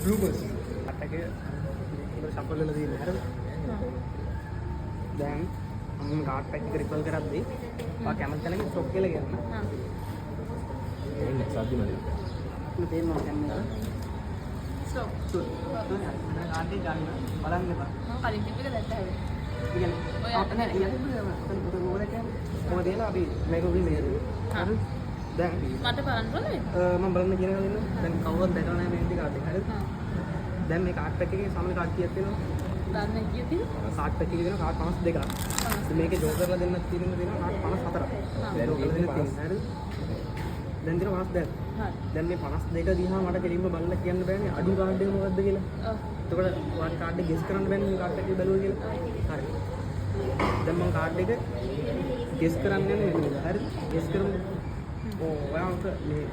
බ්ලූබර්ස් අටක ශපල් වෙලා තියෙනවා හරිද? දැන් මම කාඩ් පැක් එක රිපල් කරද්දී ඔයා කැමති තැනක ස්ටොප් කියලා කියන්න. එන්නේ සද්දිමද? මේ තේරෙනවා කැමති. ස්ටොප්. කාඩ් එක ගන්න බලන්න එපා. මම කලින් ටිප් එක දැක්කා හැබැයි. ඉතින් ඔය අපිට නෑ මේක අපි මේක උඩින් නේද? හරි. දැන් මට බලන්න ඕනේ. මම බලන්න කියන එක දෙන්න. දැන් කවුරුත් දැකලා නැහැ මේ කාඩ් එක. හරිද? දැන් මේ කාඩ් පැක් එකේ සාමාන්‍ය කාඩ් කීයක් තියෙනවද? දන්නේ කීයද? කාඩ් පැක් එකේ තියෙනවා කාඩ් 52ක්. මේකේ ජෝකර්ලා දෙන්නත් තියෙනවා කාඩ් 54ක්. ජෝකර්ලා දෙන්නත් තියෙනවා. හරිද? දැන් තියෙනවා 52ක්. හරි. දැන් මේ 52 දිහා මට කෙලින්ම බලලා කියන්න බෑනේ අඩු කාඩ් එක මොකද්ද කියලා. ඔව්. එතකොට ඔයාගේ කාඩ් එක ගෙස් කරන්න බෑනේ මේ කාඩ් එකේ බැලුවා කියලා. හරි. දැන් මම කාඩ් එක ගෙස් කරන්න යන්නේ මෙතන. හරිද? ගෙස් කරමු. ඔයාට මේ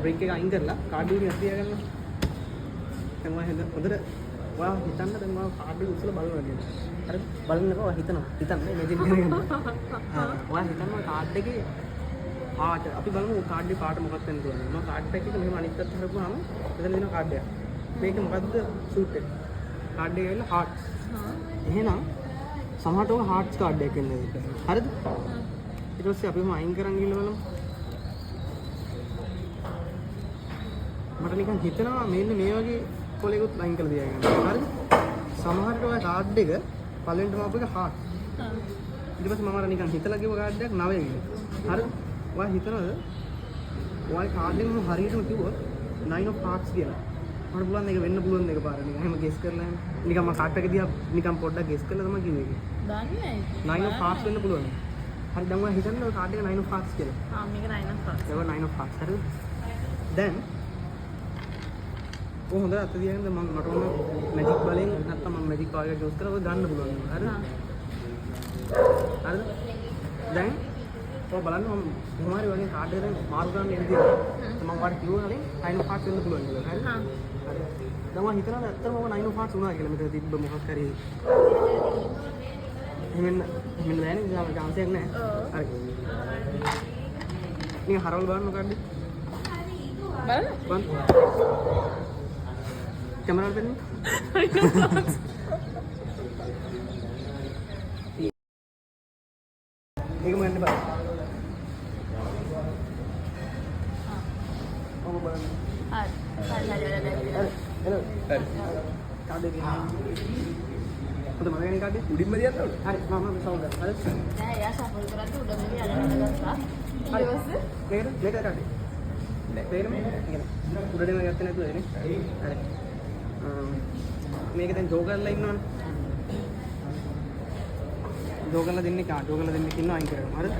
බ්‍රේක් එක අයින් කරලා කාඩ් එක තියාගන්න. දැන් ඔයා හොඳට ඔයා හිතන්න දැන් ඔයා කාඩ් එක උස්සලා බලනවා කියලා. හරිද? බලන්නකෝ ඔයා හිතනවා. හිතන්නේ ඉමේජින් කරගෙන. ඔයා හිතනවා කාඩ් එකේ පාට අපි බලමු කාඩ් එකේ පාට මොකක්ද වෙන්න ඕනේ. මම කාඩ් පැක් එක මෙහෙම අනිත් පැත්තට හරපුවාම එතන දෙනවා කාඩ් එකක්. මේක මොකද්ද සූට් එක. කාඩ් එක ඇවිල්ලා හાર્ට්ස්. එහෙනම් සමහරට ඔය හાર્ට්ස් කාඩ් එකක් එන්නේ. හරිද? ඊට පස්සේ අපි අයින් කරන් ගිහලා බලමු. මට නිකන් හිතෙනවා මෙන්න මේ වගේ කොලෙකුත් අයින් කරලා තියාගන්න. හරිද? සමහරට ඔය කාඩ් එක පළවෙනිටම අපු එක හાર્ට්. ඊට පස්සේ මම අර නිකන් හිතලා කිව්ව කාඩ් එකක් 9 කියලා. හරිද? ඔයා හිතනවද? ඔයාගේ කාඩ් එක මම හරියටම කිව්වොත් 9 of hearts කියලා. මට පුළුවන් මේක වෙන්න පුළුවන් එක පාර නිකන් එහෙම ගෙස් කරලා නිකන් මම කාඩ් එක දිහා නිකන් පොඩ්ඩක් ගෙස් කරලා තමයි කිව්වේ ඒක. දන්නේ 9 of hearts වෙන්න පුළුවන්. හරි දැන් ඔයා හිතන්න ඔය කාඩ් එක 9 of hearts කියලා. මේක 9 of hearts. ඒක 9 of hearts හරිද? දැන් හොඳ අත තියන්න මම මට ඕන මැජික් බලෙන් නැත්තම් මම මැජික් පාවර් එක යූස් කරලා ඔය ගන්න පුළුවන්. හරිද? හරිද? දැන් ඔය බලන්න මම කොහොමාරි වගේ කාඩ් එක දැන් මාරු ගන්න එන්නේ. මම වාට කිව්වා නේද 9 of hearts වෙන්න පුළුවන් කියලා. හරිද? දැන් මම හිතනවා ඇත්තටම ඔය 9 of hearts වුණා කියලා මෙතන තිබ්බ මොකක් හරි. එහෙම නෑ නේද? chance එකක් නෑ. හරි. මේ හරවල් බලන්න කාඩ් එක. බලන්න. कैमरा पे नहीं एक मिनट बाद हेलो कार्ड दे तो मगर नहीं कार्ड उड़ी में दिया था अरे मामा साउंड कर अरे නෑ යා සෆල් කරද්දී උඩ මෙහි අරගෙන ගත්තා. ඊට පස්සේ लेकर कार्ड लेकर में उड़ने में जाते नहीं तो है अरे මේක දැන් ජෝකර්ලා ඉන්නවනේ. ජෝකර්ලා දෙන්නේ කාඩ් ජෝකර්ලා දෙන්නේ ඉන්නවා අයින් කරනවා. හරිද?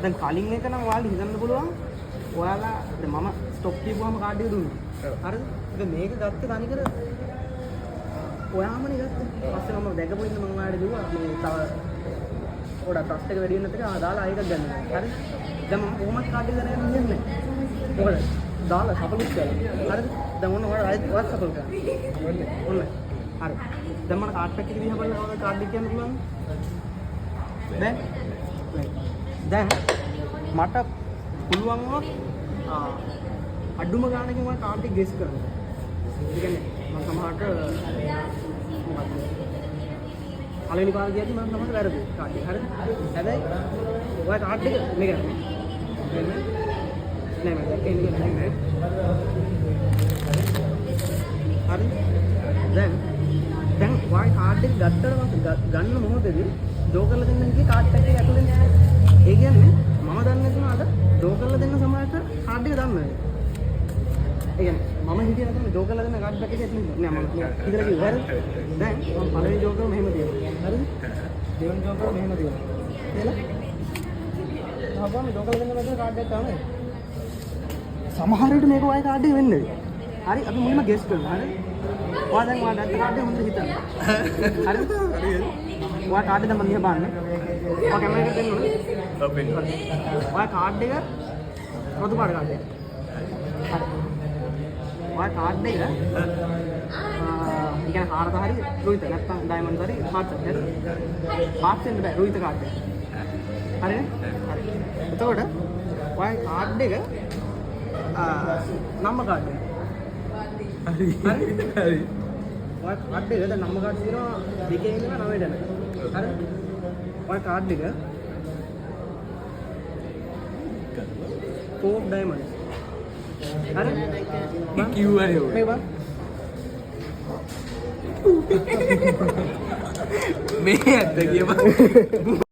දැන් කලින් එක නම් ඔයාලට හිතන්න පුළුවන් ඔයාලා දැන් මම ස්ටොප් කියපුවාම කාඩ් එක දුන්නා. හරිද? ඒක මේක ගත්තේ තනිකර ඔයාමනේ ගත්තේ. පස්සේ මම දැකපු ඉන්න මම ඔයාලට කිව්වා මේ තව පොඩක් ට්‍රස්ට් එක වැඩි වෙන නැත්නම් දාලා ආයෙත් ගන්න. හරිද? දැන් මම කොහොමද කාඩ් එක දැනගන්න යන්නේ? මොකද? දාලා සපලුත් කරලා. හරිද? දැන් ඔන්න ඔයාලා ආයෙත් ඔයත් සපල් කරා. ඔන්න. හරි. දැන් මම කාඩ් පැක් එක දිහා බලලා ඔයාලා කාඩ් එක කියන්න පුළුවන්. දැන් මට පුළුවන් වුණොත් අඩුම ගානකින් ඔය කාඩ් එක ගෙස් කරන්න. ඒ කියන්නේ මම සමහරට මොකක්ද? පළවෙනි පාර ගියදී මම සමහරට වැරදුනා කාඩ් එක. හරිද? හැබැයි ඔය කාඩ් එක මේක නෑ මම එන්නේ නැහැ. හරි. දැන් ඔයාගේ කාඩ් එක ගත්තට ගන්න මොහොතේදී ජෝකර්ලා දෙන්න හිතේ කාඩ් පැක් එක ඇතුලේ නෑ. ඒ කියන්නේ මම දන්නේ නැතුණාට ජෝකර්ලා දෙන්න සමහරට කාඩ් එක දන්නේ නැහැ. ඒ කියන්නේ මම හිතේ නැතුණ ජෝකර්ලා දෙන්න කාඩ් පැක් එක ඇතුලේ නෑ. මම හිතලා කිව්වා. හරි. දැන් මම පළවෙනි ජෝකර් මෙහෙම තියනවා. හරිද? දෙවෙනි ජෝකර් මෙහෙම තියනවා. කියලා. තාපම ජෝකර්ලා දෙන්න මැද කාඩ් එක තමයි. සමහර විට මේක ඔය කාඩ් එක වෙන්නේ. හරි අපි මුලින්ම ගෙස් කරනවා. හරි. ඔයා දැන් ඔයා දැක්ක කාඩ් එක හොඳට හිතන්න. හරිද? හරි. ඔයා කාඩ් එක දැන් මම දිහා බලන්න. ඔයා කැමරා එකට දෙන්න ඕනේ. ඔව් දෙන්න. ඔයා කාඩ් එක රතු පාට කාඩ් එක. හරි. ඔයා කාඩ් එක කියන්නේ හාරත හරි රෝහිත නැත්නම් ඩයමන්ඩ් හරි හාත් හරි. හාත් වෙන්න බෑ රෝහිත කාඩ් එක. හරිනේ? හරි. එතකොට ඔය කාඩ් එක නම්බර් කාඩ් එක. හරි. හරි. ඔය කාඩ් එක දැන් නම්බර් කාඩ් තියෙනවා 2 ඉඳලා 9 යන. හරි. ඔය කාඩ් එක 4 diamonds. හරි. කිව්වනේ ඔය. මේ බං. මේ ඇත්ත කියපන්.